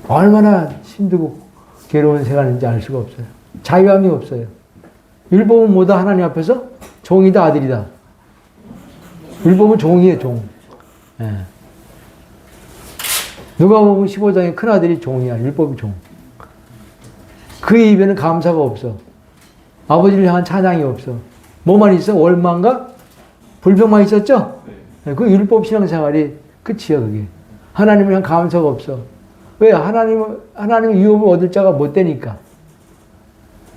얼마나 힘들고 괴로운 생활인지 알 수가 없어요. 자유함이 없어요. 율법은 뭐다? 하나님 앞에서 종이다, 아들이다. 율법은 종이에요, 종. 예. 누가복음 15장의 큰아들이 종이야. 율법이 종. 그 입에는 감사가 없어. 아버지를 향한 찬양이 없어. 뭐만 있어? 원망과 불평만 있었죠? 네. 그 율법 신앙생활이 끝이야, 그게. 하나님을 향한 감사가 없어. 왜? 하나님의 유업을 얻을 자가 못 되니까.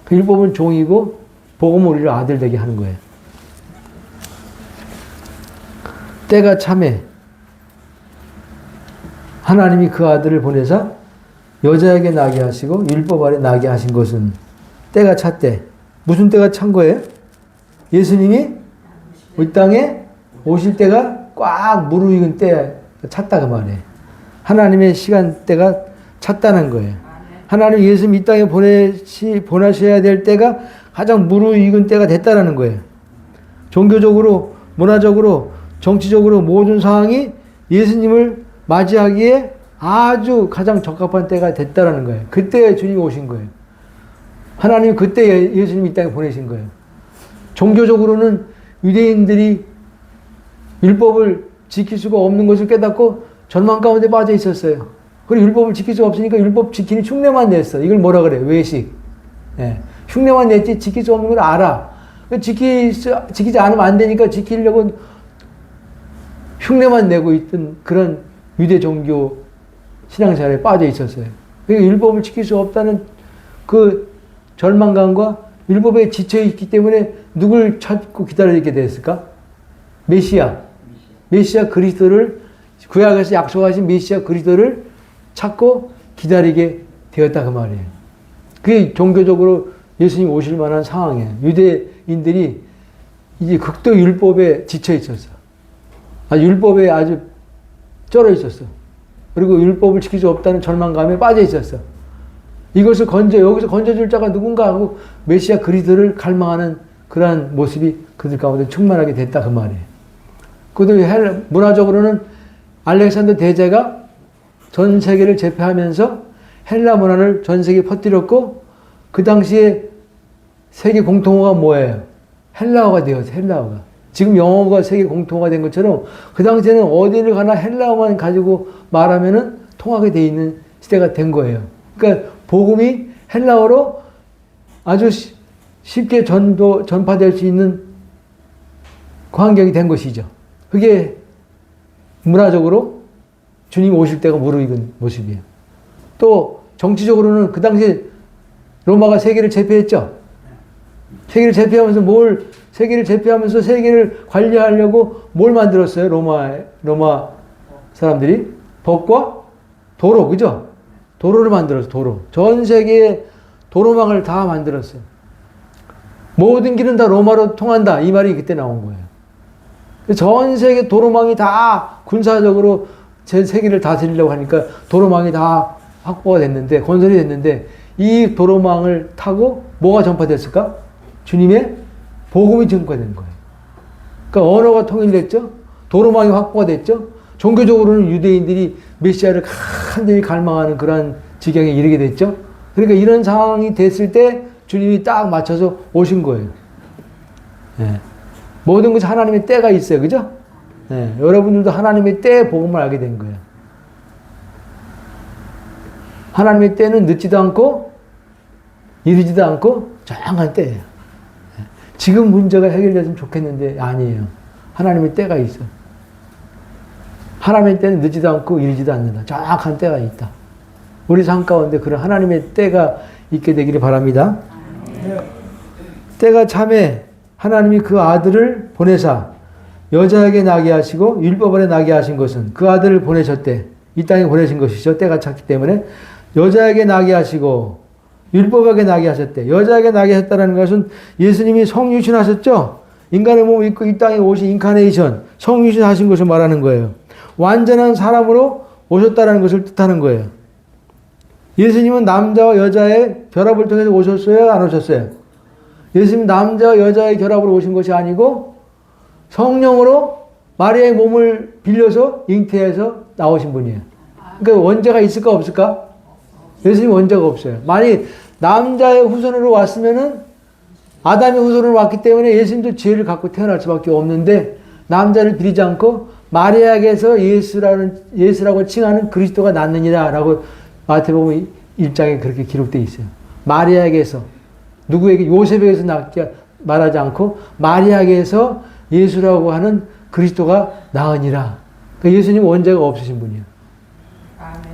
그 율법은 종이고, 복음은 우리를 아들 되게 하는 거예요. 때가 참에 하나님이 그 아들을 보내사 여자에게 나게 하시고 율법 아래 나게 하신 것은 때가 찼대. 무슨 때가 찬 거예요? 예수님이 이 땅에 오실 때가 꽉 무르익은 때 찼다 그 말이에요. 하나님의 시간대가 찼다는 거예요. 하나님 예수님 이 땅에 보내셔야 될 때가 가장 무르익은 때가 됐다라는 거예요. 종교적으로, 문화적으로, 정치적으로 모든 상황이 예수님을 맞이하기에 아주 가장 적합한 때가 됐다라는 거예요. 그때 주님이 오신 거예요. 하나님 그때 예수님 이 땅에 보내신 거예요. 종교적으로는 유대인들이 율법을 지킬 수가 없는 것을 깨닫고 절망 가운데 빠져 있었어요. 그리고 율법을 지킬 수가 없으니까 율법 지키는 흉내만 냈어. 이걸 뭐라 그래요? 외식. 예. 흉내만 냈지 지킬 수 없는 걸 알아. 지키지 않으면 안 되니까 지키려고 흉내만 내고 있던 그런 유대 종교 신앙생활에 빠져 있었어요. 그러니까 율법을 지킬 수 없다는 그 절망감과 율법에 지쳐있기 때문에 누굴 찾고 기다리게 됐을까? 메시아 그리스도를, 구약에서 약속하신 메시아 그리스도를 찾고 기다리게 되었다 그 말이에요. 그게 종교적으로 예수님 오실 만한 상황이에요. 유대인들이 이제 극도 율법에 지쳐 있었어. 율법에 아주 쩔어 있었어. 그리고 율법을 지킬 수 없다는 절망감에 빠져 있었어. 이것을 여기서 건져줄 자가 누군가 하고 메시아 그리스도를 갈망하는 그러한 모습이 그들 가운데 충만하게 됐다 그 말이에요. 그것도 문화적으로는 알렉산더 대제가 전 세계를 제패하면서 헬라 문화를 전 세계에 퍼뜨렸고 그 당시에 세계 공통어가 뭐예요? 헬라어가 되었어요. 헬라어가. 지금 영어가 세계 공통어가 된 것처럼 그 당시에는 어디를 가나 헬라어만 가지고 말하면은 통하게 돼 있는 시대가 된 거예요. 그러니까 복음이 헬라어로 아주 쉽게 전파될 수 있는 그 환경이 된 것이죠. 그게 문화적으로 주님 오실 때가 무르익은 모습이에요. 또 정치적으로는 그 당시에 로마가 세계를 제패했죠. 세계를 제패하면서 세계를 관리하려고 뭘 만들었어요? 로마 사람들이 법과 도로, 그죠? 도로를 만들었어요. 도로. 전 세계에 도로망을 다 만들었어요. 모든 길은 다 로마로 통한다. 이 말이 그때 나온 거예요. 전 세계 도로망이 다 군사적으로 전 세계를 다스리려고 하니까 도로망이 다 확보가 됐는데, 건설이 됐는데, 이 도로망을 타고 뭐가 전파됐을까? 주님의 복음이 전파된 거예요. 그러니까 언어가 통일됐죠? 도로망이 확보가 됐죠? 종교적으로는 유대인들이 메시아를 간절히 갈망하는 그런 지경에 이르게 됐죠? 그러니까 이런 상황이 됐을 때 주님이 딱 맞춰서 오신 거예요. 네. 모든 것이 하나님의 때가 있어요. 그죠? 네. 여러분들도 하나님의 때의 복음을 알게 된 거예요. 하나님의 때는 늦지도 않고 이르지도 않고 정확한 때예요. 지금 문제가 해결됐으면 좋겠는데 아니에요. 하나님의 때가 있어. 하나님의 때는 늦지도 않고 이르지도 않는다. 정확한 때가 있다. 우리 삶 가운데 그런 하나님의 때가 있게 되기를 바랍니다. 때가 참에 하나님이 그 아들을 보내사 여자에게 나게 하시고 율법 아래 나게 하신 것은 그 아들을 보내셨대. 이 땅에 보내신 것이죠. 때가 찼기 때문에 여자에게 나게 하시고 율법에게 나게 하셨대. 여자에게 나게 하셨다는 것은 예수님이 성유신하셨죠. 인간의 몸을 입고 이 땅에 오신 인카네이션, 성유신하신 것을 말하는 거예요. 완전한 사람으로 오셨다는 것을 뜻하는 거예요. 예수님은 남자와 여자의 결합을 통해서 오셨어요? 안 오셨어요? 예수님은 남자와 여자의 결합으로 오신 것이 아니고 성령으로 마리아의 몸을 빌려서 잉태해서 나오신 분이에요. 그러니까 원죄가 있을까 없을까? 예수님 원죄가 없어요. 만약 남자의 후손으로 왔으면은 아담의 후손으로 왔기 때문에 예수님도 죄를 갖고 태어날 수밖에 없는데 남자를 비리지 않고 마리아에게서 예수라고 칭하는 그리스도가 낳느니라라고 마태복음 1장에 그렇게 기록되어 있어요. 마리아에게서 누구에게 요셉에게서 낳지 말하지 않고 마리아에게서 예수라고 하는 그리스도가 낳으니라. 그러니까 예수님 원죄가 없으신 분이에요.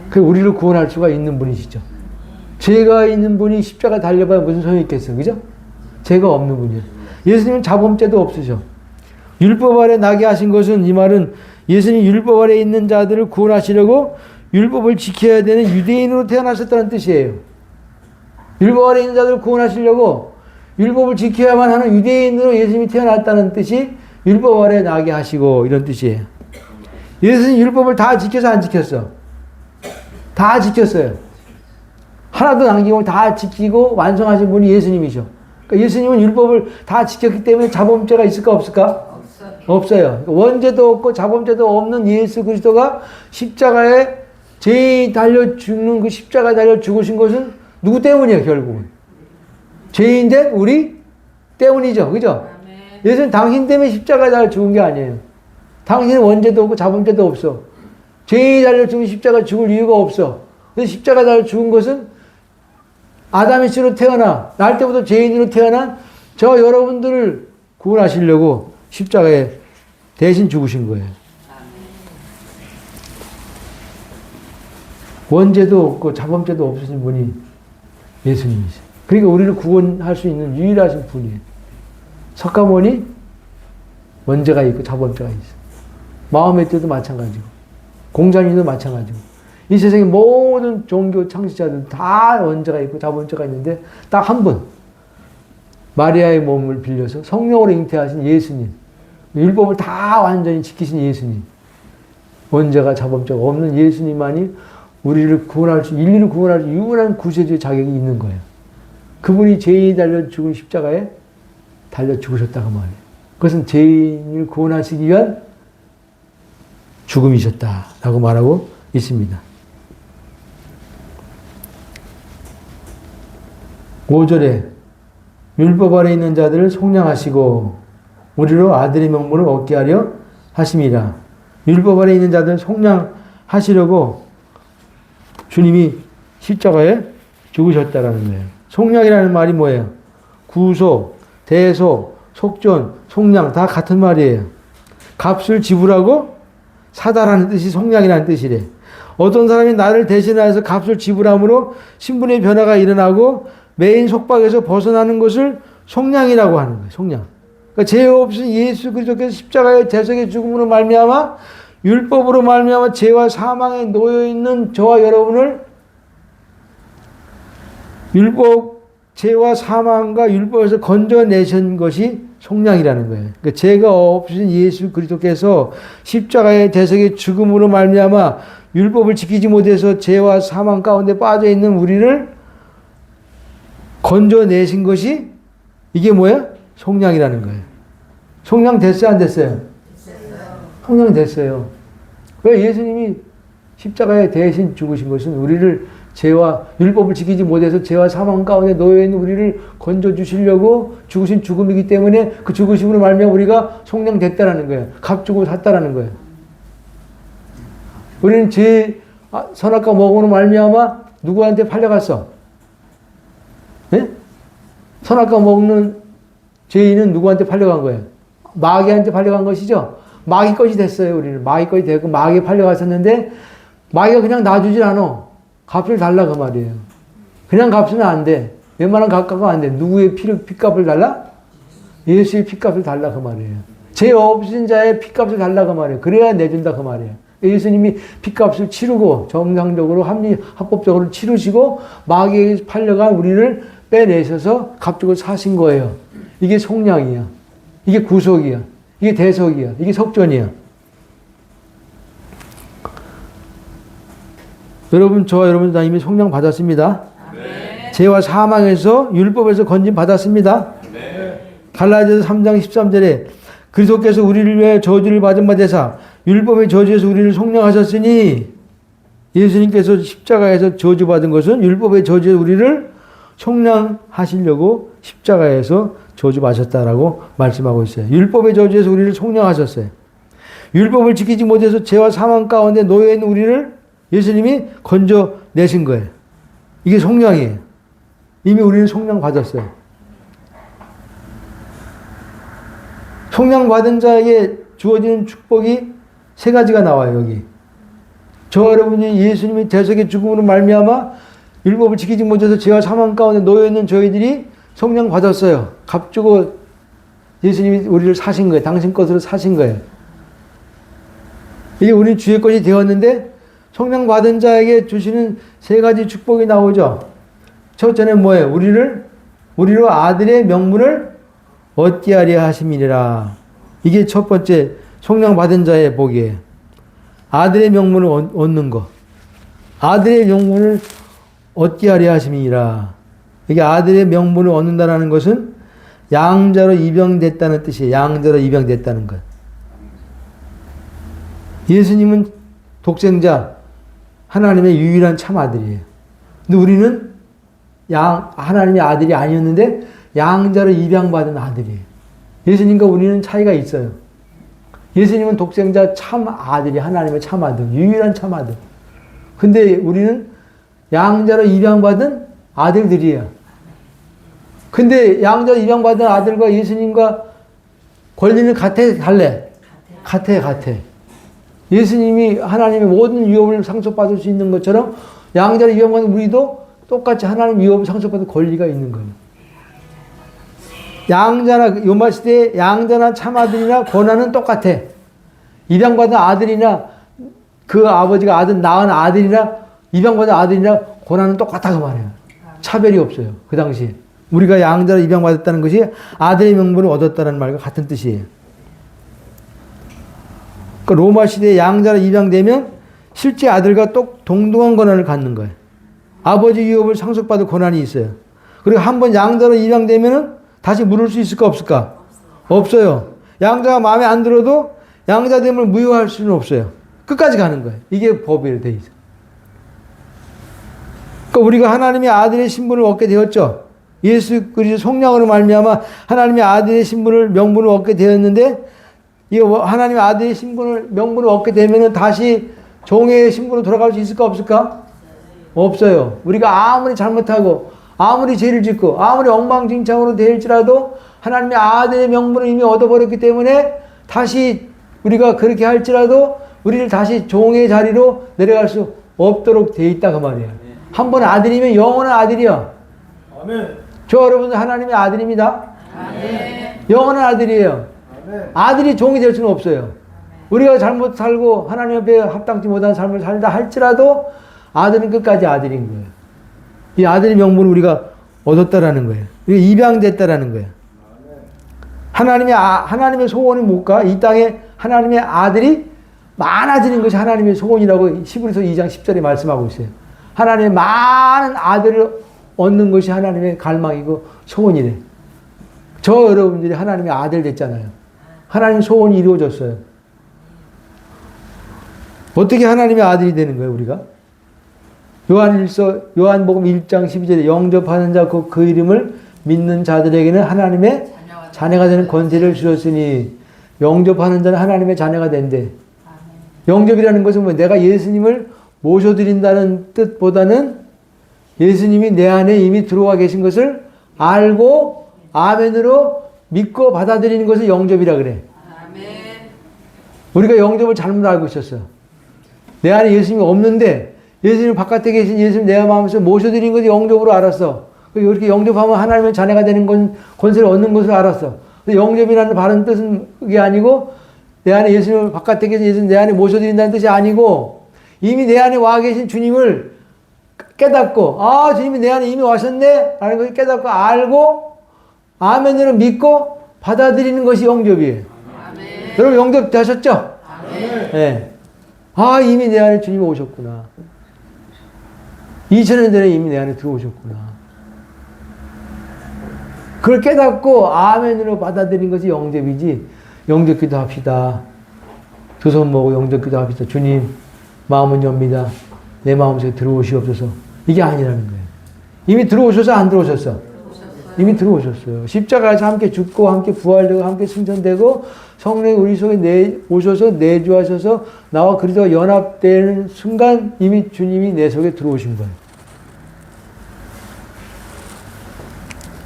그 우리를 구원할 수가 있는 분이시죠. 죄가 있는 분이 십자가 달려봐야 무슨 소용이 있겠어요, 그죠? 죄가 없는 분이에요. 예수님은 자범죄도 없으셔. 율법 아래 나게 하신 것은, 이 말은 예수님 율법 아래 있는 자들을 구원하시려고 율법을 지켜야 되는 유대인으로 태어나셨다는 뜻이에요. 율법 아래 있는 자들을 구원하시려고 율법을 지켜야만 하는 유대인으로 예수님이 태어났다는 뜻이 율법 아래 나게 하시고, 이런 뜻이에요. 예수님 율법을 다 지켜서 안 지켰어? 다 지켰어요. 하나도 남기고 다 지키고 완성하신 분이 예수님이죠. 그러니까 예수님은 율법을 다 지켰기 때문에 자범죄가 있을까 없을까? 없어요. 원죄도 없고 자범죄도 없는 예수 그리스도가 십자가에 죄인 달려 죽는 그 십자가에 달려 죽으신 것은 누구 때문이에요, 결국은? 죄인된 우리 때문이죠. 그죠? 예수는 당신 때문에 십자가에 달려 죽은 게 아니에요. 당신은 원죄도 없고 자범죄도 없어. 죄인이 달려 죽은 십자가에 죽을 이유가 없어. 그래서 십자가에 달려 죽은 것은 아담의 씨로 태어나, 날 때부터 죄인으로 태어난 저 여러분들을 구원하시려고 십자가에 대신 죽으신 거예요. 원죄도 없고 자범죄도 없으신 분이 예수님이세요. 그러니까 우리를 구원할 수 있는 유일하신 분이에요. 석가모니 원죄가 있고 자범죄가 있어. 마음의 때도 마찬가지고, 공자님도 마찬가지고, 이 세상의 모든 종교 창시자들 다 원죄가 있고 자범죄가 있는데 딱 한 분, 마리아의 몸을 빌려서 성령으로 잉태하신 예수님, 율법을 다 완전히 지키신 예수님, 원죄가 자범죄가 없는 예수님만이 우리를 구원할 수, 인류를 구원할 수 유일한 구세주의 자격이 있는 거예요. 그분이 죄인이 달려 죽은 십자가에 달려 죽으셨다고 말해요. 그것은 죄인을 구원하시기 위한 죽음이셨다라고 말하고 있습니다. 5절에 율법 아래 있는 자들을 속량하시고 우리로 아들의 명분을 얻게 하려 하심이라. 율법 아래 있는 자들을 속량하시려고 주님이 십자가에 죽으셨다라는 거예요. 속량이라는 말이 뭐예요? 구속, 대속, 속전, 속량 다 같은 말이에요. 값을 지불하고 사다라는 뜻이 속량이라는 뜻이래. 어떤 사람이 나를 대신하여서 값을 지불함으로 신분의 변화가 일어나고 매인 속박에서 벗어나는 것을 속량이라고 하는 거예요. 속량. 그러니까 죄 없은 예수 그리스도께서 십자가의 대속의 죽음으로 말미암아 율법으로 말미암아 죄와 사망에 놓여 있는 저와 여러분을 율법 죄와 사망과 율법에서 건져내신 것이 속량이라는 거예요. 그러니까 죄가 없으신 예수 그리스도께서 십자가의 대속의 죽음으로 말미암아 율법을 지키지 못해서 죄와 사망 가운데 빠져 있는 우리를 건져내신 것이 이게 뭐야? 속량이라는 거예요. 속량 됐어요, 안 됐어요? 속량 됐어요. 왜 예수님이 십자가에 대신 죽으신 것은 우리를 죄와 율법을 지키지 못해서 죄와 사망 가운데 놓여 있는 우리를 건져 주시려고 죽으신 죽음이기 때문에 그 죽으심으로 말미암아 우리가 속량됐다라는 거예요. 값 주고 샀다라는 거예요. 우리는 죄 선악과 먹으로 말미암아 누구한테 팔려갔어? 네? 선악과 먹는 죄인은 누구한테 팔려간 거예요? 마귀한테 팔려간 것이죠. 마귀 것이 됐어요. 우리는 마귀 것이 되고 마귀에 팔려갔었는데 마귀가 그냥 놔주질 않아. 값을 달라 그 말이에요. 그냥 값은 안 돼. 웬만한 값값은 안 돼. 누구의 피값을 달라? 예수의 피값을 달라 그 말이에요. 죄 없으신 자의 피값을 달라 그 말이에요. 그래야 내준다 그 말이에요. 예수님이 피값을 치르고 정상적으로 합법적으로 치르시고 마귀에게 팔려간 우리를 빼내셔서 값주고 사신 거예요. 이게 속량이야. 이게 구속이야. 이게 대속이야. 이게 속전이야. 여러분, 저와 여러분 다 이미 속량 받았습니다. 네. 죄와 사망에서 율법에서 건진 받았습니다. 네. 갈라디아서 3장 13절에 그리스도께서 우리를 위해 저주를 받은 바 되사 율법의 저주에서 우리를 속량하셨으니 예수님께서 십자가에서 저주받은 것은 율법의 저주에 우리를 속량하시려고 십자가에서 저주받으셨다라고 말씀하고 있어요. 율법의 저주에서 우리를 속량하셨어요. 율법을 지키지 못해서 죄와 사망 가운데 놓여 있는 우리를 예수님이 건져내신 거예요. 이게 속량이에요. 이미 우리는 속량받았어요. 속량받은 자에게 주어지는 축복이 세 가지가 나와요. 여기. 저와 여러분이 예수님이 대속의 죽음으로 말미암아 율법을 지키지 못해서 죄와 사망 가운데 놓여있는 저희들이 속량받았어요. 값주고 예수님이 우리를 사신 거예요. 당신 것으로 사신 거예요. 이게 우리 주의 것이 되었는데 속량받은 자에게 주시는 세 가지 축복이 나오죠. 첫째는 뭐예요? 우리로 아들의 명분을 얻게 하려 하심이니라. 이게 첫 번째 속량받은 자의 복이에요. 아들의 명분을 얻는 것. 아들의 명분을 얻게 하려 하심이니라. 이게 아들의 명분을 얻는다는 것은 양자로 입양됐다는 뜻이에요. 양자로 입양됐다는 것. 예수님은 독생자, 하나님의 유일한 참 아들이에요. 근데 우리는 하나님의 아들이 아니었는데 양자로 입양받은 아들이에요. 예수님과 우리는 차이가 있어요. 예수님은 독생자 참 아들이 하나님의 참 아들, 유일한 참 아들. 근데 우리는 양자로 입양받은 아들들이에요. 근데 양자로 입양받은 아들과 예수님과 권리는 같아, 달래? 같아. 예수님이 하나님의 모든 위협을 상속받을 수 있는 것처럼 양자로 입양받은 우리도 똑같이 하나님 위협을 상속받을 권리가 있는 거예요. 양자나 요마 시대에 양자나 참아들이나 권한은 똑같아. 입양받은 아들이나 그 아버지가 아들 낳은 아들이나 입양받은 아들이나 권한은 똑같다 그 말이에요. 차별이 없어요. 그 당시에 우리가 양자로 입양받았다는 것이 아들의 명분을 얻었다는 말과 같은 뜻이에요. 그러니까 로마 시대에 양자로 입양되면 실제 아들과 동등한 권한을 갖는 거예요. 아버지 위협을 상속받을 권한이 있어요. 그리고 한번 양자로 입양되면은 다시 물을 수 있을까 없을까? 없어요. 양자가 마음에 안 들어도 양자됨을 무효할 수는 없어요. 끝까지 가는 거예요. 이게 법에 돼 있어요. 그러니까 우리가 하나님의 아들의 신분을 얻게 되었죠. 예수 그리스도 속량으로 말미암아 하나님의 아들의 신분을 명분을 얻게 되었는데 이 하나님의 아들의 신분을 명분을 얻게 되면은 다시 종의 신분으로 돌아갈 수 있을까 없을까? 없어요. 우리가 아무리 잘못하고 아무리 죄를 짓고 아무리 엉망진창으로 될지라도 하나님의 아들의 명분을 이미 얻어버렸기 때문에 다시 우리가 그렇게 할지라도 우리를 다시 종의 자리로 내려갈 수 없도록 돼 있다 그 말이에요. 한 번 아들이면 영원한 아들이야. 아멘. 저 여러분들 하나님의 아들입니다. 아멘. 영원한 아들이에요. 아멘. 아들이 종이 될 수는 없어요. 우리가 잘못 살고 하나님 앞에 합당치 못한 삶을 살다 할지라도 아들은 끝까지 아들인 거예요. 이 아들의 명분을 우리가 얻었다라는 거예요. 우리가 입양됐다라는 거예요. 하나님의 소원이 뭘까? 이 땅에 하나님의 아들이 많아지는 것이 하나님의 소원이라고 히브리서 2장 10절에 말씀하고 있어요. 하나님의 많은 아들을 얻는 것이 하나님의 갈망이고 소원이래. 저 여러분들이 하나님의 아들 됐잖아요. 하나님 소원이 이루어졌어요. 어떻게 하나님의 아들이 되는 거예요, 우리가? 요한복음 1장 12절에 영접하는 자 그 이름을 믿는 자들에게는 하나님의 자녀가 되는 권세를 주셨으니 영접하는 자는 하나님의 자녀가 된대. 영접이라는 것은 뭐 내가 예수님을 모셔드린다는 뜻보다는 예수님이 내 안에 이미 들어와 계신 것을 알고 아멘으로 믿고 받아들이는 것을 영접이라 그래. 아멘. 우리가 영접을 잘못 알고 있었어. 내 안에 예수님이 없는데 예수님 바깥에 계신 예수님 내 마음에서 모셔드린 것이 영접으로 알았어. 이렇게 영접하면 하나님의 자녀가 되는 건 권세를 얻는 것으로 알았어. 영접이라는 바른 뜻은 그게 아니고 내 안에 예수님을 바깥에 계신 예수님 내 안에 모셔드린다는 뜻이 아니고 이미 내 안에 와 계신 주님을 깨닫고 주님이 내 안에 이미 와셨네 라는 것을 깨닫고 알고 아멘으로 믿고 받아들이는 것이 영접이에요. 아멘. 여러분 영접 되셨죠? 아멘. 네. 이미 내 안에 주님이 오셨구나. 2000년 전에 이미 내 안에 들어오셨구나. 그걸 깨닫고 아멘으로 받아들인 것이 영접이지. 영접기도 합시다. 두 손 모으고 영접기도 합시다. 주님 마음은 엽니다. 내 마음속에 들어오시옵소서. 이게 아니라는 거예요. 이미 들어오셔서 안 들어오셨어? 이미 들어오셨어요. 십자가에서 함께 죽고 함께 부활되고 함께 승천되고 성령이 우리 속에 오셔서 내주하셔서 나와 그리스도와 연합되는 순간 이미 주님이 내 속에 들어오신 거예요.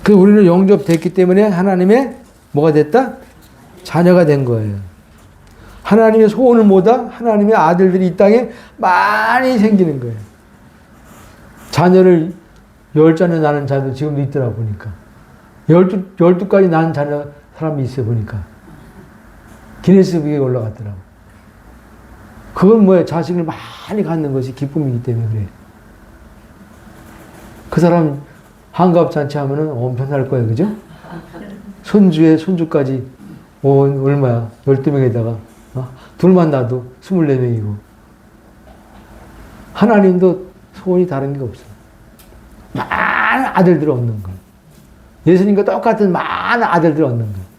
그 우리는 영접됐기 때문에 하나님의 뭐가 됐다? 자녀가 된 거예요. 하나님의 소원은 뭐다? 하나님의 아들들이 이 땅에 많이 생기는 거예요. 자녀를 10자녀 낳는 자도 지금도 있더라 보니까. 12까지 낳은 자녀 사람이 있어 보니까. 기네스북에 올라갔더라고. 그건 뭐예요? 자식을 많이 갖는 것이 기쁨이기 때문에 그래요. 그 사람 한갑잔치 하면은 엄청날 거예요. 그죠? 손주에 손주까지 얼마야? 12명에다가 둘만 낳아도 24명이고. 하나님도 소원이 다른 게 없어요. 많은 아들들을 얻는 거예요. 예수님과 똑같은 많은 아들들을 얻는 거예요.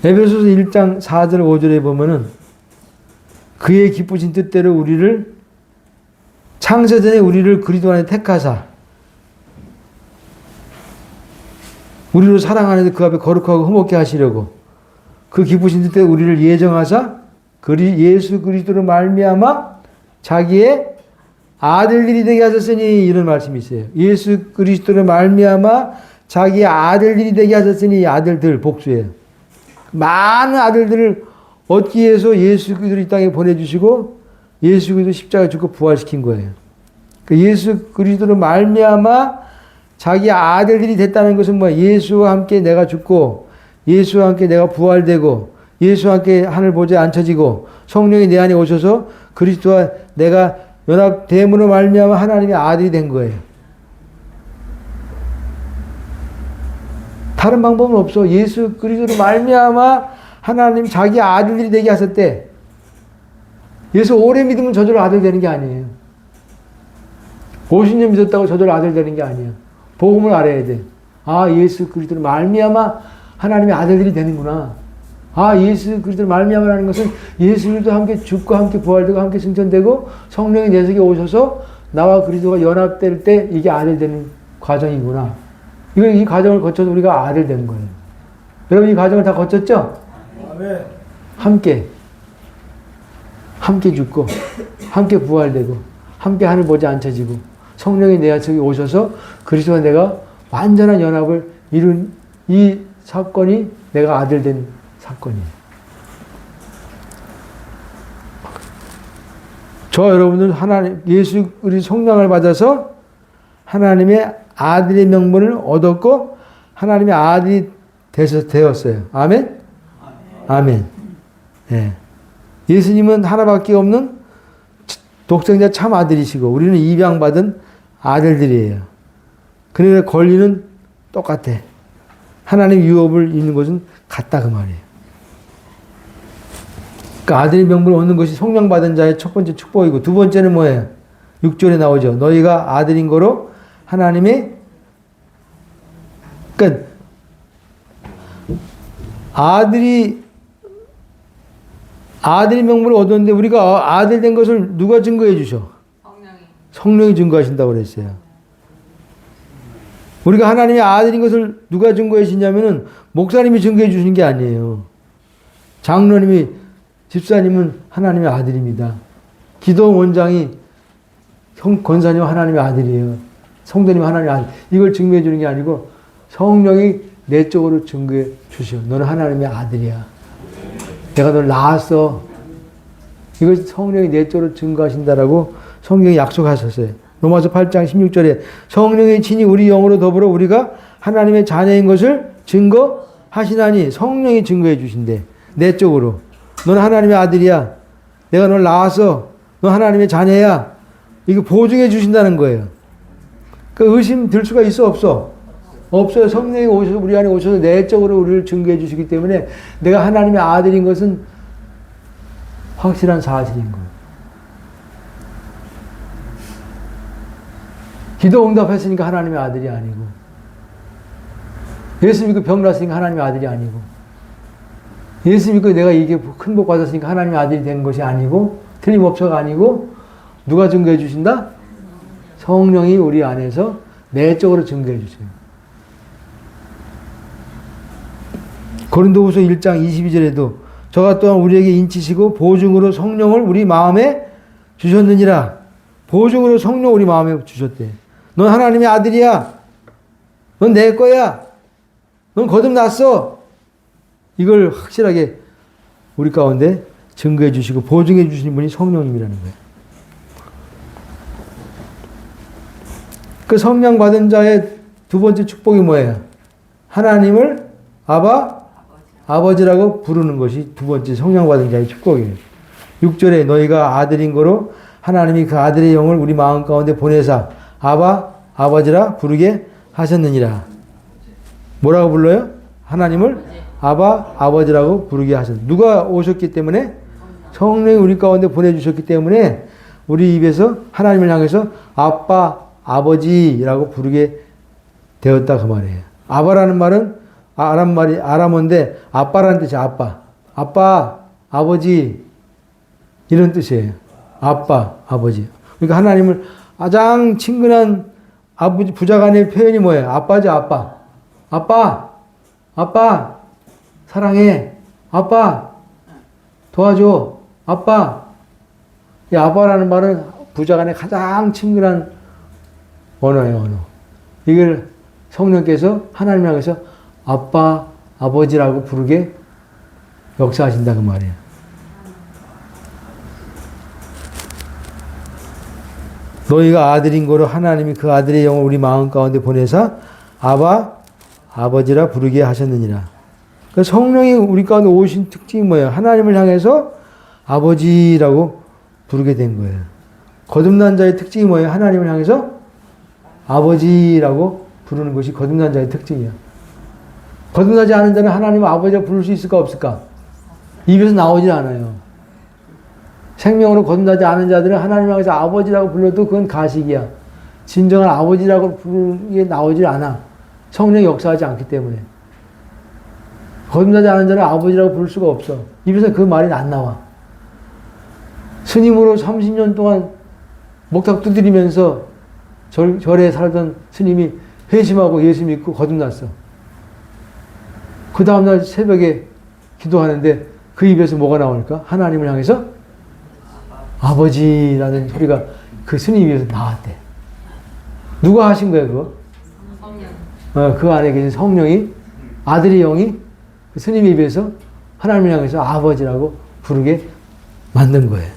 에베소서 1장 4절 5절에 보면은 그의 기쁘신 뜻대로 우리를 창세전에 우리를 그리스도 안에 택하사 우리로 사랑하는데 그 앞에 거룩하고 흠없게 하시려고 그 기쁘신 뜻대로 우리를 예정하사 예수 그리스도로 말미암아 자기의 아들들이 되게 하셨으니 이런 말씀이 있어요. 예수 그리스도로 말미암아 자기의 아들들이 되게 하셨으니 아들들 복수예요. 많은 아들들을 얻기 위해서 예수 그리스도를 이 땅에 보내주시고 예수 그리스도 십자가에 죽고 부활시킨 거예요. 예수 그리스도로 말미암아 자기 아들들이 됐다는 것은 뭐야? 예수와 함께 내가 죽고 예수와 함께 내가 부활되고 예수와 함께 하늘 보좌에 앉혀지고 성령이 내 안에 오셔서 그리스도와 내가 연합됨으로 말미암아 하나님의 아들이 된 거예요. 다른 방법은 없어. 예수 그리스도로 말미암아 하나님 자기 아들들이 되게 하셨대. 예수 오래 믿으면 저절로 아들 되는 게 아니에요. 50년 믿었다고 저절로 아들 되는 게 아니에요. 복음을 알아야 돼. 아, 예수 그리스도로 말미암아 하나님의 아들들이 되는구나. 아, 예수 그리스도로 말미암아라는 것은 예수 그리스도와 함께 죽고 함께 부활되고 함께 승천되고 성령이 내 속에 오셔서 나와 그리스도가 연합될 때 이게 아들 되는 과정이구나. 이 과정을 거쳐서 우리가 아들 된 거예요. 여러분 이 과정을 다 거쳤죠? 아멘. 함께 죽고 함께 부활되고 함께 하늘 보좌에 앉혀지고 성령이 내 속에 오셔서 그리스도와 내가 완전한 연합을 이룬 이 사건이 내가 아들 된 사건이에요. 저와 여러분들 하나님 예수 우리 성령을 받아서 하나님의 아들의 명분을 얻었고 하나님의 아들이 되었어요. 아멘? 아멘. 예. 예수님은 하나밖에 없는 독생자 참 아들이시고 우리는 입양받은 아들들이에요. 그러나 권리는 똑같아. 하나님 유업을 입는 것은 같다 그 말이에요. 그러니까 아들의 명분을 얻는 것이 성령 받은 자의 첫 번째 축복이고 두 번째는 뭐예요? 6절에 나오죠. 너희가 아들인 거로 하나님의 그러니까 아들의 명분을 얻었는데 우리가 아들 된 것을 누가 증거해 주셔? 성령이 증거하신다고 그랬어요. 우리가 하나님의 아들인 것을 누가 증거해 주시냐면은 목사님이 증거해 주시는 게 아니에요. 장로님이 집사님은 하나님의 아들입니다. 기도 원장이 권사님 하나님의 아들이에요. 성도님 하나님의 아들. 이걸 증거해 주는 게 아니고 성령이 내 쪽으로 증거해 주셔. 너는 하나님의 아들이야. 내가 널 낳았어. 이걸 성령이 내 쪽으로 증거하신다라고 성령이 약속하셨어요. 로마서 8장 16절에 성령이 친히 우리 영으로 더불어 우리가 하나님의 자녀인 것을 증거하시나니 성령이 증거해 주신대. 내 쪽으로. 너는 하나님의 아들이야. 내가 널 낳았어. 너 하나님의 자녀야. 이거 보증해 주신다는 거예요. 그 의심 들 수가 있어 없어? 없어요. 성령이 오셔서 우리 안에 오셔서 내적으로 우리를 증거해 주시기 때문에 내가 하나님의 아들인 것은 확실한 사실인 거예요. 기도 응답했으니까 하나님의 아들이 아니고 예수 믿고 병 났으니까 하나님의 아들이 아니고 예수 믿고 내가 이게 큰 복 받았으니까 하나님의 아들이 된 것이 아니고 틀림없어가 아니고 누가 증거해 주신다? 성령이 우리 안에서 내적으로 증거해 주세요. 고린도후서 1장 22절에도 저가 또한 우리에게 인치시고 보증으로 성령을 우리 마음에 주셨느니라. 보증으로 성령 우리 마음에 주셨대. 넌 하나님의 아들이야. 넌 내 거야. 넌 거듭났어. 이걸 확실하게 우리 가운데 증거해 주시고 보증해 주시는 분이 성령님이라는 거예요. 그 성령 받은 자의 두 번째 축복이 뭐예요? 하나님을 아버지라고 부르는 것이 두 번째 성령 받은 자의 축복이에요. 6절에 너희가 아들인 거로 하나님이 그 아들의 영을 우리 마음 가운데 보내사 아버지라 부르게 하셨느니라. 뭐라고 불러요? 하나님을 아버지라고 부르게 하셨느니라. 누가 오셨기 때문에? 성령이 우리 가운데 보내주셨기 때문에 우리 입에서 하나님을 향해서 아버지라고 부르게 되었다 그 말이에요. 아바라는 말은 아람어인데 아빠라는 뜻이에요. 아빠, 아버지 이런 뜻이에요. 아버지. 그러니까 하나님을 가장 친근한 아버지 부자간의 표현이 뭐예요? 아빠죠, 아빠, 사랑해, 아빠, 도와줘, 아빠. 이 아빠라는 말은 부자간의 가장 친근한 언어예요, 언어. 이걸 성령께서 하나님 향해서 아버지라고 부르게 역사하신다 그 말이에요. 너희가 아들인 거로 하나님이 그 아들의 영을 우리 마음 가운데 보내사 아버지라 부르게 하셨느니라. 그러니까 성령이 우리 가운데 오신 특징이 뭐예요? 하나님을 향해서 아버지라고 부르게 된 거예요. 거듭난 자의 특징이 뭐예요? 하나님을 향해서 아버지라고 부르는 것이 거듭난 자의 특징이야. 거듭나지 않은 자는 하나님을 아버지라고 부를 수 있을까 없을까? 입에서 나오질 않아요. 생명으로 거듭나지 않은 자들은 하나님을 향해서 아버지라고 불러도 그건 가식이야. 진정한 아버지라고 부르게 나오질 않아. 성령이 역사하지 않기 때문에. 거듭나지 않은 자는 아버지라고 부를 수가 없어. 입에서 그 말이 안 나와. 스님으로 30년 동안 목탁 두드리면서 절에 살던 스님이 회심하고 예수 믿고 거듭났어. 그 다음날 새벽에 기도하는데 그 입에서 뭐가 나올까? 하나님을 향해서 아버지라는 소리가 그 스님 입에서 나왔대. 누가 하신 거예요, 그거? 성령. 그 안에 계신 성령이, 아들의 영이 그 스님 입에서 하나님을 향해서 아버지라고 부르게 만든 거예요.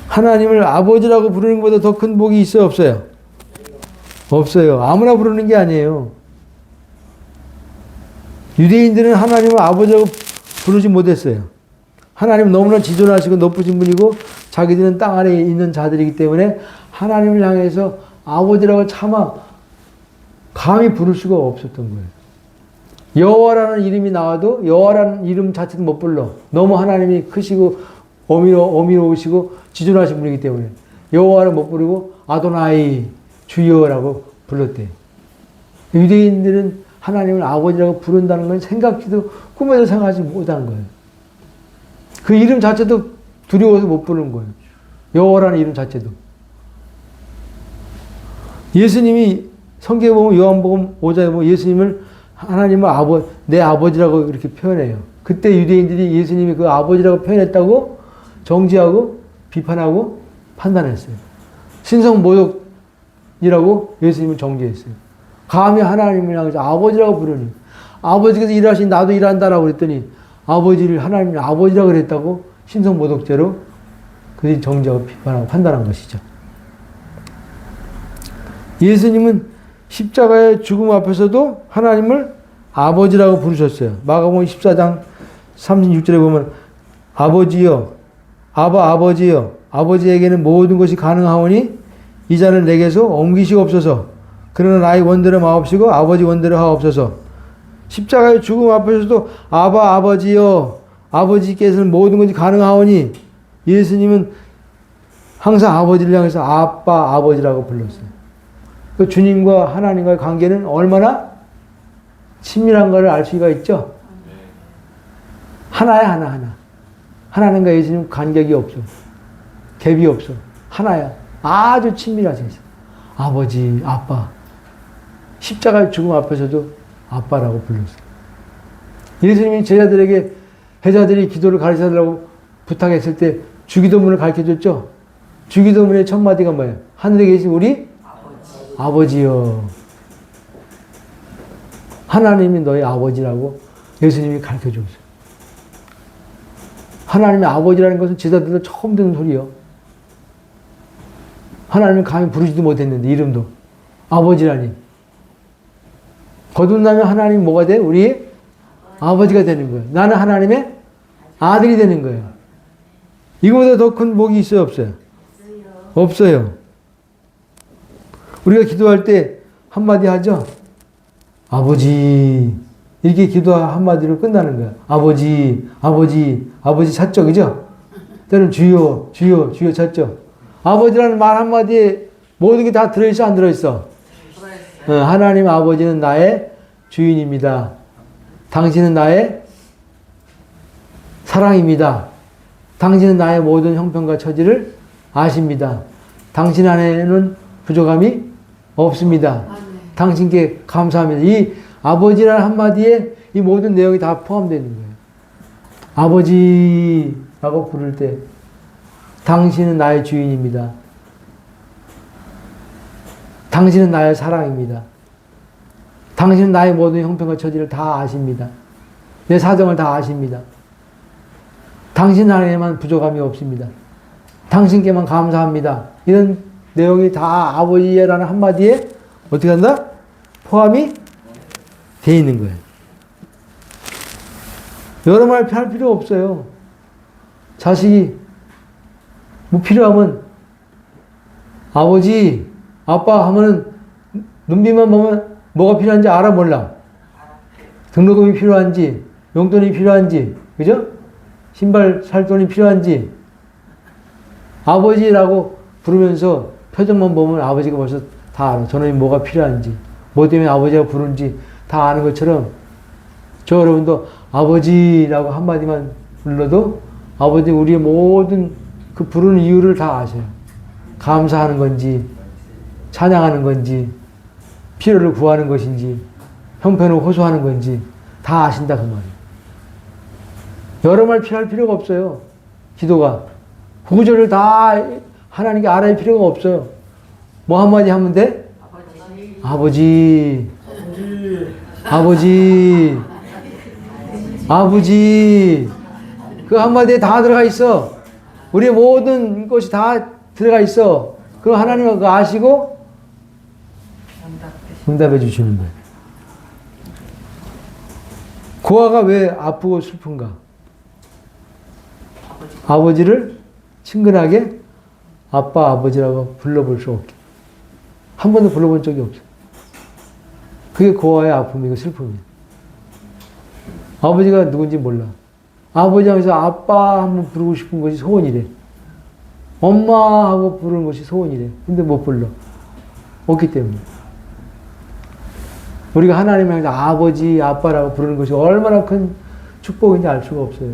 하나님을 아버지라고 부르는 것보다 더 큰 복이 있어요, 없어요? 없어요. 아무나 부르는 게 아니에요. 유대인들은 하나님을 아버지라고 부르지 못했어요. 하나님은 너무나 지존하시고 높으신 분이고 자기들은 땅 아래에 있는 자들이기 때문에 하나님을 향해서 아버지라고 차마 감히 부를 수가 없었던 거예요. 여호와라는 이름이 나와도 여호와라는 이름 자체도 못 불러. 너무 하나님이 크시고 어미로우시고 지존하신 분이기 때문에 여호와를 못 부르고 아도나이 주여라고 불렀대요. 유대인들은 하나님을 아버지라고 부른다는 건 생각지도 꿈에도 생각하지 못한 거예요. 그 이름 자체도 두려워서 못 부르는 거예요. 여호와라는 이름 자체도. 예수님이 성경에 보면 요한복음 5장에 보면 예수님을 하나님을 내 아버지라고 이렇게 표현해요. 그때 유대인들이 예수님이 그 아버지라고 표현했다고 정죄하고 비판하고 판단했어요. 신성모독이라고 예수님을 정죄했어요. 감히 하나님을 향해서 아버지라고 부르니 아버지께서 일하신 나도 일한다라고 그랬더니 아버지를 하나님을 아버지라고 그랬다고 신성모독죄로 그들이 정죄하고 비판하고 판단한 것이죠. 예수님은 십자가의 죽음 앞에서도 하나님을 아버지라고 부르셨어요. 마가복음 14장 36절에 보면 아버지여 아버지여 아버지에게는 모든 것이 가능하오니 이 자는 내게서 옮기시옵소서. 그러나 나의 원대로 마옵시고 아버지 원대로 하옵소서. 십자가의 죽음 앞에서도 아버지여 아버지께서는 모든 것이 가능하오니 예수님은 항상 아버지를 향해서 아버지라고 불렀어요. 그 주님과 하나님과의 관계는 얼마나 친밀한가를 알 수가 있죠. 하나야 하나. 하나님과 예수님 간격이 없어. 갭이 없어. 하나야. 아주 친밀하게 있어. 아버지, 아빠. 십자가 죽음 앞에서도 아빠라고 불렀어요. 예수님이 제자들에게 제자들이 기도를 가르쳐달라고 부탁했을 때 주기도문을 가르쳐줬죠. 주기도문의 첫 마디가 뭐예요? 하늘에 계신 우리 아버지요. 하나님이 너의 아버지라고 예수님이 가르쳐줬어요. 하나님의 아버지라는 것은 제자들도 처음 듣는 소리요. 하나님을 감히 부르지도 못했는데 이름도 아버지라니. 거듭나면 하나님 뭐가 돼? 우리 아버지가 되는 거예요. 나는 하나님의 아들이 되는 거예요. 이거보다 더 큰 복이 있어요? 없어요? 없어요. 우리가 기도할 때 한마디 하죠? 아버지. 이렇게 기도 한마디로 끝나는 거예요. 아버지, 아버지, 아버지 찾죠? 그죠? 때는 주여, 주여, 주여 찾죠? 아버지라는 말 한마디에 모든 게 다 들어있어, 안 들어있어? 하나님 아버지는 나의 주인입니다. 당신은 나의 사랑입니다. 당신은 나의 모든 형편과 처지를 아십니다. 당신 안에는 부족함이 없습니다. 당신께 감사합니다. 이 아버지라는 한마디에 이 모든 내용이 다 포함되어 있는 거예요. 아버지라고 부를 때 당신은 나의 주인입니다. 당신은 나의 사랑입니다. 당신은 나의 모든 형편과 처지를 다 아십니다. 내 사정을 다 아십니다. 당신 안에만 부족함이 없습니다. 당신께만 감사합니다. 이런 내용이 다 아버지라는 한마디에 어떻게 한다? 포함이 되어 있는 거예요. 여러 말 할 필요 없어요. 자식이 뭐 필요하면 아버지, 아빠 하면은 눈빛만 보면 뭐가 필요한지 알아 몰라. 등록금이 필요한지, 용돈이 필요한지, 그죠? 신발 살 돈이 필요한지. 아버지라고 부르면서 표정만 보면 아버지가 벌써 다 알아. 저놈이 뭐가 필요한지, 뭐 때문에 아버지가 부르는지 다 아는 것처럼 저 여러분도 아버지라고 한마디만 불러도 아버지 우리의 모든 그 부르는 이유를 다 아셔요. 감사하는 건지, 찬양하는 건지, 필요를 구하는 것인지, 형편을 호소하는 건지 다 아신다 그 말이에요. 여러 말 필요할 필요가 없어요. 기도가. 구절을 다 하나님께 알아야 필요가 없어요. 뭐 한마디 하면 돼? 아버지. 아버지. 아버지. 그 한마디에 다 들어가 있어. 우리의 모든 것이 다 들어가 있어. 그럼 하나님은 그거 아시고 응답해 주시는 거예요. 고아가 왜 아프고 슬픈가? 아버지를 친근하게 아빠, 아버지라고 불러볼 수 없게. 한 번도 불러본 적이 없어. 그게 고아의 아픔이고 슬픔이에요. 아버지가 누군지 몰라. 아버지 하면서 아빠 한번 부르고 싶은 것이 소원이래. 엄마 하고 부르는 것이 소원이래. 근데 못 불러. 없기 때문에. 우리가 하나님 향해서 아버지, 아빠라고 부르는 것이 얼마나 큰 축복인지 알 수가 없어요.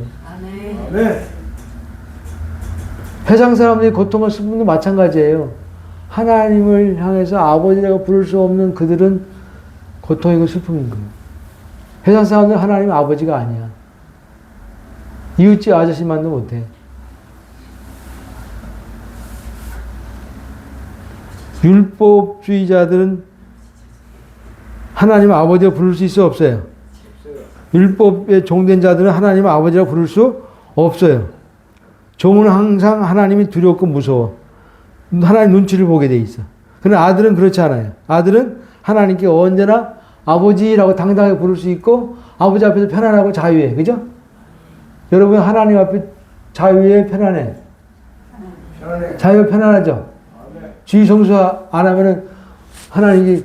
네. 세상 사람들이 고통을 슬픔도 마찬가지예요. 하나님을 향해서 아버지라고 부를 수 없는 그들은 고통이고 슬픔인 거예요. 세상 사람들은 하나님 아버지가 아니야. 이웃집 아저씨만도 못해. 율법주의자들은 하나님 아버지라고 부를 수 있어 없어요? 율법에 종된 자들은 하나님 아버지라고 부를 수 없어요. 종은 항상 하나님이 두렵고 무서워. 하나님 눈치를 보게 돼 있어. 그러나 아들은 그렇지 않아요. 아들은 하나님께 언제나 아버지라고 당당하게 부를 수 있고 아버지 앞에서 편안하고 자유해. 그죠? 여러분 하나님 앞에 자유해 편안해? 자유 편안하죠? 주의 성수 안 하면은 하나님이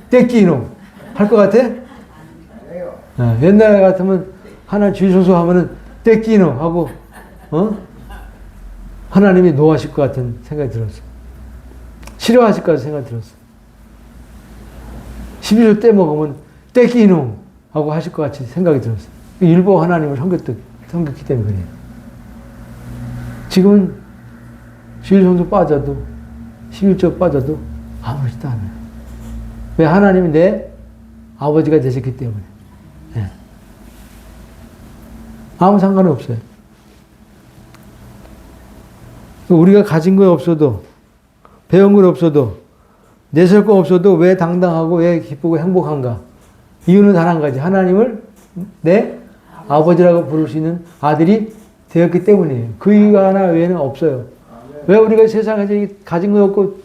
떼끼 이놈 할 것 같아? 옛날 같으면 하나님 주의 성수 하면은 떼끼 이놈 하고 하나님이 노하실 것 같은 생각이 들었어. 싫어하실 것 같은 생각이 들었어. 11조 때 먹으면 떼끼 이놈 하고 하실 것 같이 생각이 들었어. 일부 하나님을 섬겼기 때문에 그래요. 지금은 주일 성수 빠져도 11조 빠져도 아무렇지도 않아요. 왜? 하나님이 내 아버지가 되셨기 때문에. 네. 아무 상관이 없어요. 우리가 가진 거 없어도, 배운 거 없어도, 내세울 거 없어도 왜 당당하고 왜 기쁘고 행복한가? 이유는 단 한 가지. 하나님을 내 아버지라고 부를 수 있는 아들이 되었기 때문이에요. 그 이유 하나 외에는 없어요. 왜 우리가 세상에서 가진 거 없고,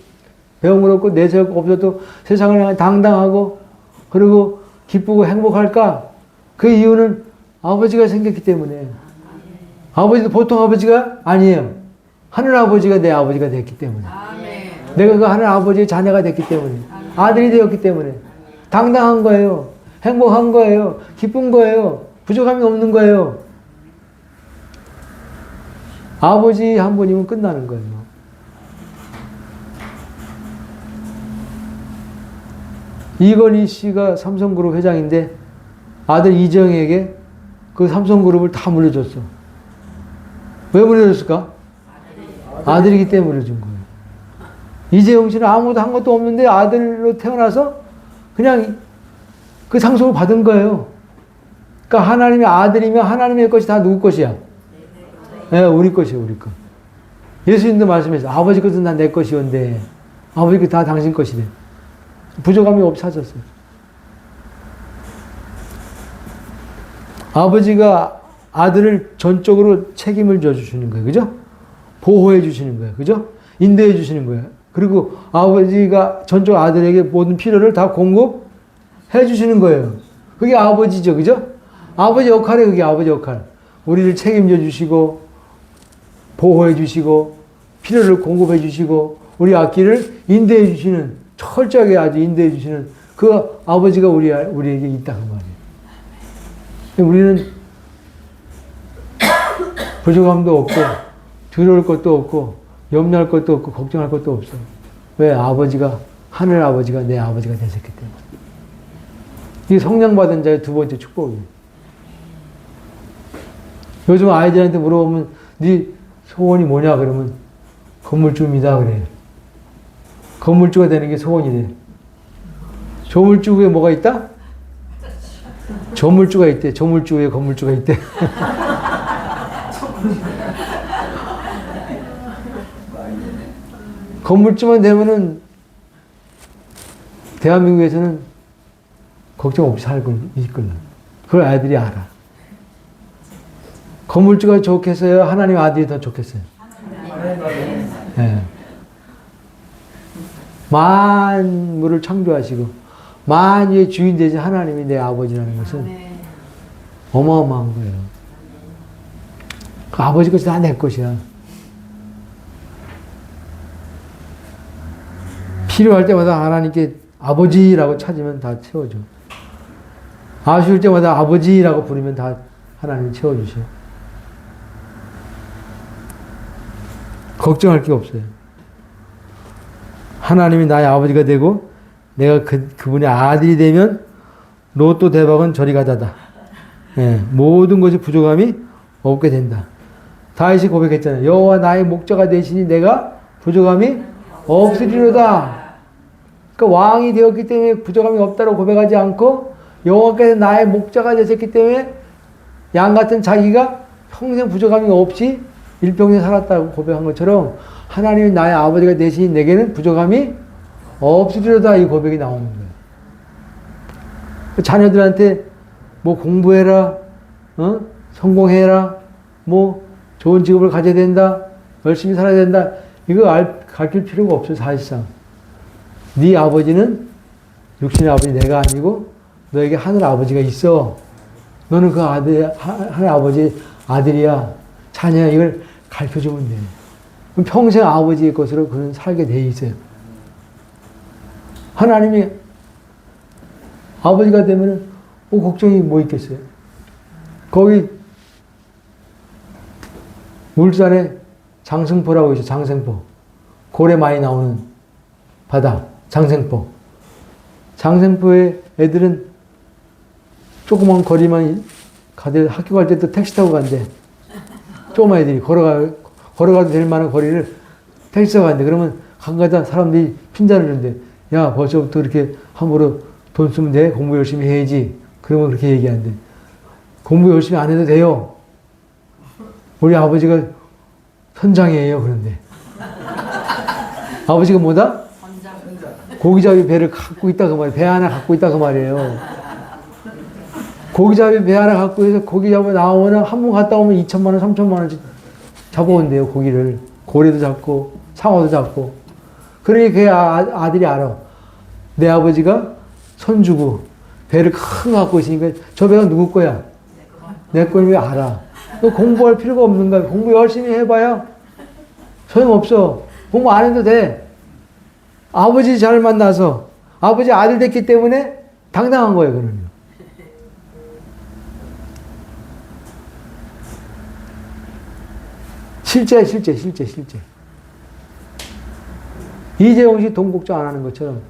배운 거 없고, 내세울 거 없어도 세상을 향해 당당하고, 그리고 기쁘고 행복할까? 그 이유는 아버지가 생겼기 때문에. 아버지도 보통 아버지가 아니에요. 하늘 아버지가 내 아버지가 됐기 때문에. 내가 그 하늘 아버지의 자녀가 됐기 때문에. 아들이 되었기 때문에. 당당한 거예요. 행복한 거예요. 기쁜 거예요. 부족함이 없는 거예요. 아버지 한 분이면 끝나는 거예요. 이건희 씨가 삼성그룹 회장인데 아들 이정에게 그 삼성그룹을 다 물려줬어. 왜 물려줬을까? 아들이기 때문에 물려준 거예요. 이재용 씨는 아무도 한 것도 없는데 아들로 태어나서 그냥 그 상속을 받은 거예요. 그러니까 하나님의 아들이면 하나님의 것이 다 누구 것이야? 네, 우리 것이에요, 우리 것. 예수님도 말씀하셨어요. 아버지 것은 다 내 것이온데 아버지 것 다 당신 것이래. 부족함이 없이 사셨어요. 아버지가 아들을 전적으로 책임을 져주시는 거예요. 그죠? 보호해 주시는 거예요. 그죠? 인도해 주시는 거예요. 그리고 아버지가 전적 아들에게 모든 필요를 다 공급해 주시는 거예요. 그게 아버지죠. 그죠? 아버지 역할이에요. 그게 아버지 역할. 우리를 책임져 주시고, 보호해 주시고, 필요를 공급해 주시고, 우리 악기를 인도해 주시는, 철저하게 아주 인도해 주시는 그 아버지가 우리에게 있다. 그 말이에요. 우리는 부족함도 없고, 두려울 것도 없고, 염려할 것도 없고, 걱정할 것도 없어. 왜? 아버지가, 하늘 아버지가 내 아버지가 되셨기 때문에. 이게 성령받은 자의 두 번째 축복이에요. 요즘 아이들한테 물어보면, 네 소원이 뭐냐? 그러면, 건물주입니다. 그래요. 건물주가 되는 게 소원이래. 조물주 위에 뭐가 있다? 조물주가 있대. 조물주 위에 건물주가 있대. 건물주만 되면은 대한민국에서는 걱정 없이 살고 있거든. 그걸 아이들이 알아. 건물주가 좋겠어요? 하나님 아들이 더 좋겠어요? 네. 만물을 창조하시고 만유의 주인 되신 하나님이 내 아버지라는 것은 어마어마한 거예요. 그 아버지 것이 다 내 것이야. 필요할 때마다 하나님께 아버지라고 찾으면 다 채워줘. 아쉬울 때마다 아버지라고 부르면 다 하나님이 채워주셔. 걱정할 게 없어요. 하나님이 나의 아버지가 되고 내가 그분의 아들이 되면 로또 대박은 저리 가자다. 예, 모든 것이 부족함이 없게 된다. 다윗이 고백했잖아요. 여호와 나의 목자가 되시니 내가 부족함이 없으리로다. 그러니까 왕이 되었기 때문에 부족함이 없다고 고백하지 않고 여호와께서 나의 목자가 되셨기 때문에 양 같은 자기가 평생 부족함이 없이 일평생 살았다고 고백한 것처럼 하나님이 나의 아버지가 되시니 내게는 부족함이 없으리로다 이 고백이 나오는 거예요. 자녀들한테 뭐 공부해라, 성공해라, 뭐 좋은 직업을 가져야 된다, 열심히 살아야 된다 이거 가르칠 필요가 없어요. 사실상 네 아버지는 육신의 아버지 내가 아니고 너에게 하늘 아버지가 있어. 너는 그 아들 하늘 아버지 아들이야, 자녀야. 이걸 가르쳐주면 돼. 그럼 평생 아버지의 것으로 그는 살게 돼 있어요. 하나님이 아버지가 되면 걱정이 뭐 있겠어요? 거기 울산에 장승포라고 있어요. 장승포. 고래 많이 나오는 바다. 장승포. 장승포의 애들은 조그만 거리만 가들 학교 갈 때 또 택시 타고 간대. 조그만 애들이 걸어가도 될 만한 거리를 택시가 간대. 그러면 간가다 사람들이 핀잔을 주는데, 야, 벌써부터 그렇게 함부로 돈 쓰면 돼? 공부 열심히 해야지. 그러면 그렇게 얘기한대. 공부 열심히 안 해도 돼요. 우리 아버지가 선장이에요. 그런데. 아버지가 뭐다? 고기잡이 배를 갖고 있다 그 말이에요. 배 하나 갖고 있다 그 말이에요. 고기잡이 배 하나 갖고 해서 고기 잡아 나오면 한 번 갔다 오면 2천만 원, 3천만 원씩 잡아온대요. 고기를. 고래도 잡고 상어도 잡고. 그러니 그 아들이 알아. 내 아버지가 손주고 배를 큰 거 갖고 있으니까 저 배가 누구 거야? 내 거는 왜 알아? 너 공부할 필요가 없는 거야. 공부 열심히 해봐야 소용없어. 공부 안 해도 돼. 아버지 잘 만나서 아버지 아들 됐기 때문에 당당한 거예요. 그러면. 실제. 이재용 씨 돈 걱정 안 하는 것처럼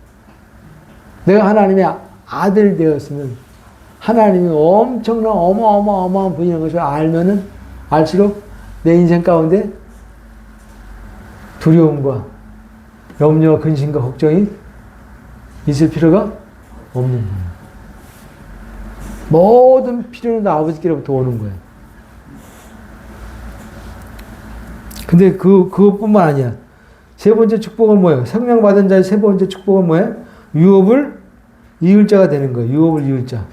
내가 하나님의 아들 되었으면 하나님이 엄청난 어마어마한 분이라는 것을 알면은 알수록 내 인생 가운데 두려움과 염려와 근심과 걱정이 있을 필요가 없는 거예요. 모든 필요는 다 아버지께로부터 오는 거예요. 근데 그것뿐만 아니야. 세 번째 축복은 뭐예요? 생명 받은 자의 세 번째 축복은 뭐예요? 유업을 이을 자가 되는 거예요. 유업을 이을 자.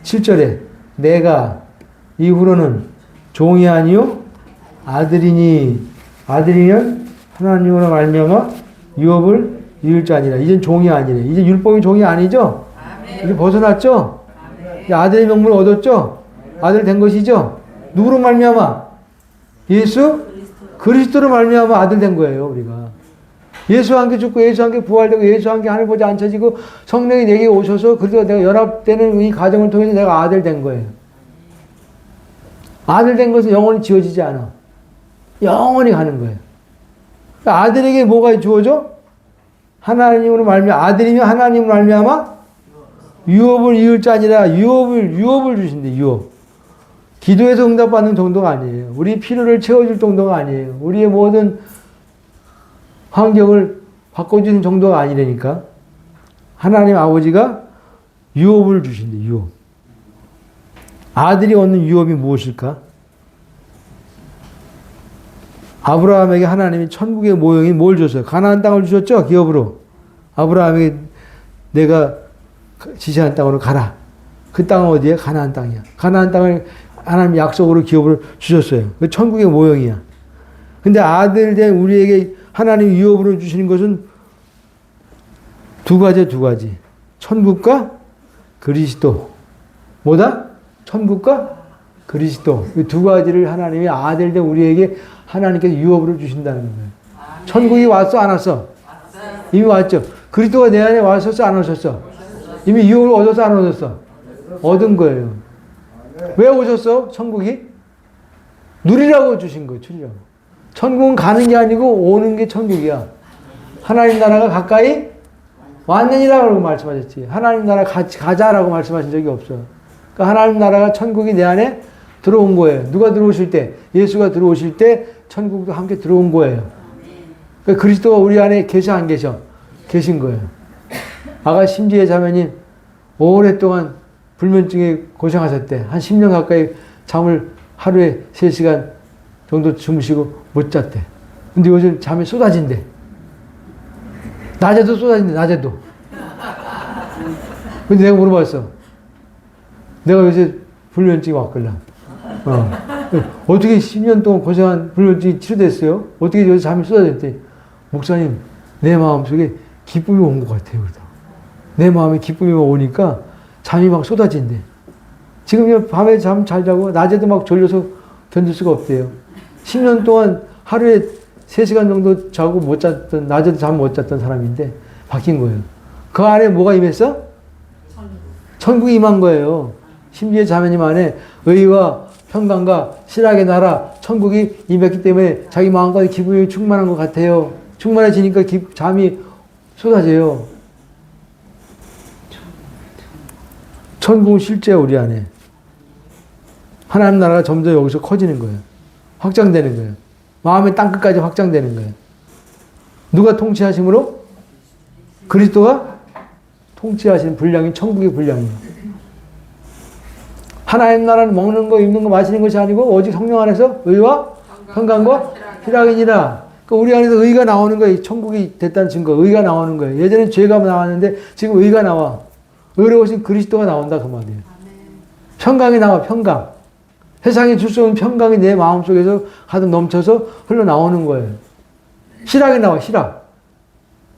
7절에 내가 이후로는 종이 아니요 아들이니 아들이면 하나님으로 말미암아 유업을 이을 자니라. 이젠 종이 아니래. 이제 율법이 종이 아니죠? 이제 벗어났죠? 이제 아들의 명분을 얻었죠? 아들 된 것이죠? 누구로 말미암아? 예수 그리스도로 말미암아 아들 된 거예요. 우리가 예수와 함께 죽고 예수와 함께 부활되고 예수와 함께 하늘 보좌 앉혀지고 성령이 내게 오셔서 그리고 내가 연합되는 이 과정을 통해서 내가 아들 된 거예요. 아들 된 것은 영원히 지워지지 않아. 영원히 가는 거예요. 아들에게 뭐가 주어져? 하나님으로 말미암아 아들이면 하나님으로 말미암아 유업을 이을 자니라. 유업을 주신대. 유업. 기도에서 응답받는 정도가 아니에요. 우리 필요를 채워줄 정도가 아니에요. 우리의 모든 환경을 바꿔주는 정도가 아니라니까. 하나님 아버지가 유업을 주신대. 유업. 아들이 얻는 유업이 무엇일까? 아브라함에게 하나님이 천국의 모형인 뭘 줬어요? 가나안 땅을 주셨죠? 기업으로. 아브라함에게 내가 지시한 땅으로 가라. 그 땅은 어디야? 가나안 땅이야. 가나안 땅을 하나님 약속으로 기업으로 주셨어요. 그 천국의 모형이야. 근데 아들 된 우리에게 하나님 유업으로 주시는 것은 두 가지. 천국과 그리스도. 뭐다? 천국과 그리스도. 이 두 가지를 하나님이 아들 된 우리에게 하나님께서 유업으로 주신다는 거예요. 천국이 왔어? 안 왔어? 이미 왔죠. 그리스도가 내 안에 왔었어? 안 오셨어? 이미 유업을 얻었어? 안 얻었어? 얻은 거예요. 왜 오셨어? 천국이? 누리라고 주신 거예요. 누리라고. 천국은 가는 게 아니고 오는 게 천국이야. 하나님 나라가 가까이 왔느니라고 말씀하셨지. 하나님 나라 가자라고 말씀하신 적이 없어. 그러니까 하나님 나라가 천국이 내 안에 들어온 거예요. 누가 들어오실 때? 예수가 들어오실 때 천국도 함께 들어온 거예요. 그러니까 그리스도가 우리 안에 계셔 안 계셔? 계신 거예요. 아가 심지의 자매님 오랫동안 불면증에 고생하셨대. 한 10년 가까이 잠을 하루에 3시간 정도 주무시고 못 잤대. 근데 요즘 잠이 쏟아진대. 낮에도 쏟아진대. 낮에도. 근데 내가 물어봤어. 내가 요새 불면증이 왔걸라. 어떻게 10년 동안 고생한 불면증이 치료됐어요? 어떻게 요새 잠이 쏟아졌대? 목사님, 내 마음속에 기쁨이 온 것 같아요. 내 마음에 기쁨이 오니까 잠이 막 쏟아진대. 지금 밤에 잠 잘 자고 낮에도 막 졸려서 견딜 수가 없대요. 10년 동안 하루에 3시간 정도 자고 못 잤던, 낮에도 잠 못 잤던 사람인데 바뀐 거예요. 그 안에 뭐가 임했어? 천국이 임한 거예요. 심지어 자매님 안에 의와 평강과 신학의 나라, 천국이 임했기 때문에 자기 마음까지 기분이 충만한 것 같아요. 충만해지니까 잠이 쏟아져요. 천국은 실제 우리 안에. 하나님 나라가 점점 여기서 커지는 거예요. 확장되는 거예요. 마음의 땅끝까지 확장되는 거예요. 누가 통치하심으로? 그리스도가 통치하시는 분량이 천국의 분량이에요. 하나님 나라는 먹는 거, 입는 거, 마시는 것이 아니고 오직 성령 안에서 의와 평강과 희락이니라. 그러니까 우리 안에서 의가 나오는 거예요. 천국이 됐다는 증거. 의가 나오는 거예요. 예전에 죄가 나왔는데 지금 의가 나와. 의로우신 그리스도가 나온다 그 말이에요. 평강이 나와. 평강. 세상에 줄 수 없는 평강이 내 마음속에서 가득 넘쳐서 흘러나오는 거예요. 희락이 나와. 희락.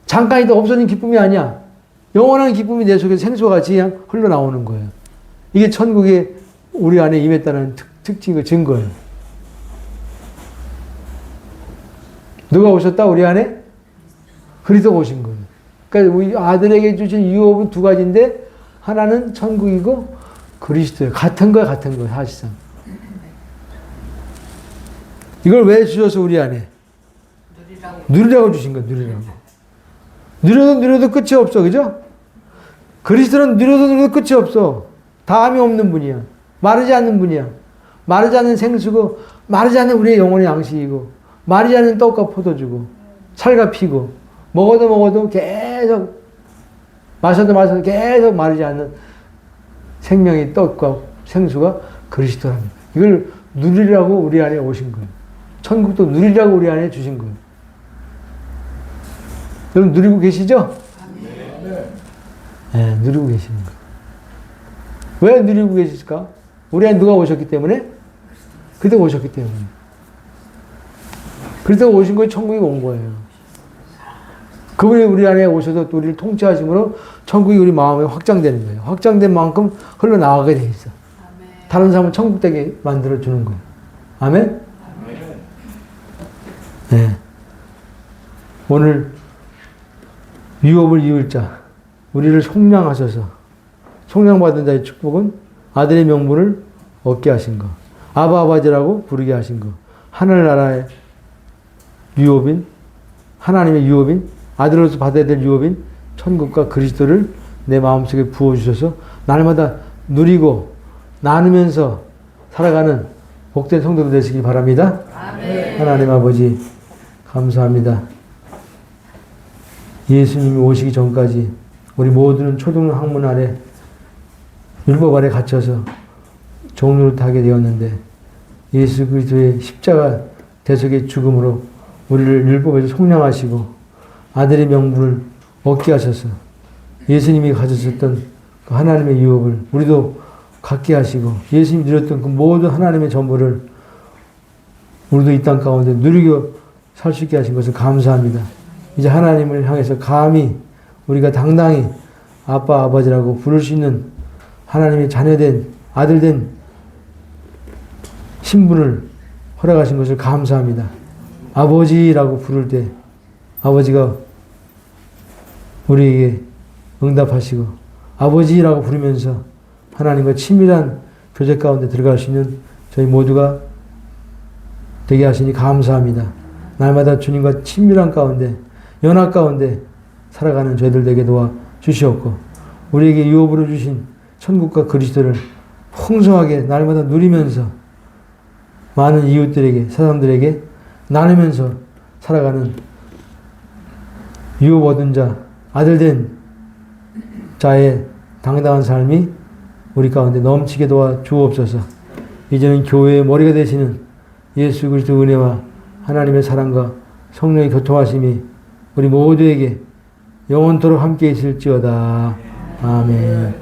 잠깐이도 없어진 기쁨이 아니야. 영원한 기쁨이 내 속에서 생수같이 그냥 흘러나오는 거예요. 이게 천국에 우리 안에 임했다는 특징의 증거예요. 누가 오셨다? 우리 안에? 그리스도가 오신 거예요. 그러니까 우리 아들에게 주신 유업은 두 가지인데 하나는 천국이고 그리스도예요. 같은 거야, 같은 거 사실상. 이걸 왜 주셔서 우리 안에? 누리라고 주신 거예요. 누리라고. 누려도 끝이 없어. 그죠? 그리스도는 누려도 끝이 없어. 다함이 없는 분이야. 마르지 않는 분이야. 마르지 않는 생수고 마르지 않는 우리의 영혼의 양식이고 마르지 않는 떡과 포도주고 살과 피고 먹어도 계속 마셔도 계속 마르지 않는 생명의 떡과 생수가 그리스도랍니다. 이걸 누리라고 우리 안에 오신 거예요. 천국도 누리라고 우리 안에 주신 거예요. 여러분 누리고 계시죠? 네, 누리고 계시는 거예요. 왜 누리고 계실까? 우리 안에 누가 오셨기 때문에? 그리스도가 오셨기 때문에. 그리스도가 오신 거에 천국이 온 거예요. 그분이 우리 안에 오셔서 또 우리를 통치하심으로 천국이 우리 마음에 확장되는 거예요. 확장된 만큼 흘러나가게 돼 있어. 다른 사람은 천국 되게 만들어주는 거예요. 아멘? 네. 오늘 유업을 이을 자, 우리를 속량하셔서 속량받은 자의 축복은 아들의 명분을 얻게 하신 거. 아버지라고 부르게 하신 거. 하늘나라의 유업인, 하나님의 유업인, 아들로서 받아야 될 유업인 천국과 그리스도를 내 마음속에 부어주셔서 날마다 누리고 나누면서 살아가는 복된 성도로 되시기 바랍니다. 아멘. 하나님 아버지 감사합니다. 예수님이 오시기 전까지 우리 모두는 초등학문 아래 율법 아래 갇혀서 종노릇하게 되었는데 예수 그리스도의 십자가 대속의 죽음으로 우리를 율법에서 속량하시고 아들의 명분을 얻게 하셔서 예수님이 가졌었던 그 하나님의 유업을 우리도 갖게 하시고 예수님이 누렸던 그 모든 하나님의 전부를 우리도 이 땅 가운데 누리고 살 수 있게 하신 것을 감사합니다. 이제 하나님을 향해서 감히 우리가 당당히 아빠 아버지라고 부를 수 있는 하나님의 자녀된 아들된 신분을 허락하신 것을 감사합니다. 아버지라고 부를 때 아버지가 우리에게 응답하시고 아버지라고 부르면서 하나님과 친밀한 교제 가운데 들어갈 수 있는 저희 모두가 되게 하시니 감사합니다. 날마다 주님과 친밀한 가운데 연합 가운데 살아가는 저희들 되게 도와 주시옵고 우리에게 유업으로 주신 천국과 그리스도를 풍성하게 날마다 누리면서 많은 이웃들에게 사람들에게 나누면서 살아가는 유업 얻은 자 아들된 자의 당당한 삶이 우리 가운데 넘치게 도와 주옵소서. 이제는 교회의 머리가 되시는 예수 그리스도 은혜와 하나님의 사랑과 성령의 교통하심이 우리 모두에게 영원토록 함께 있을지어다. 아멘.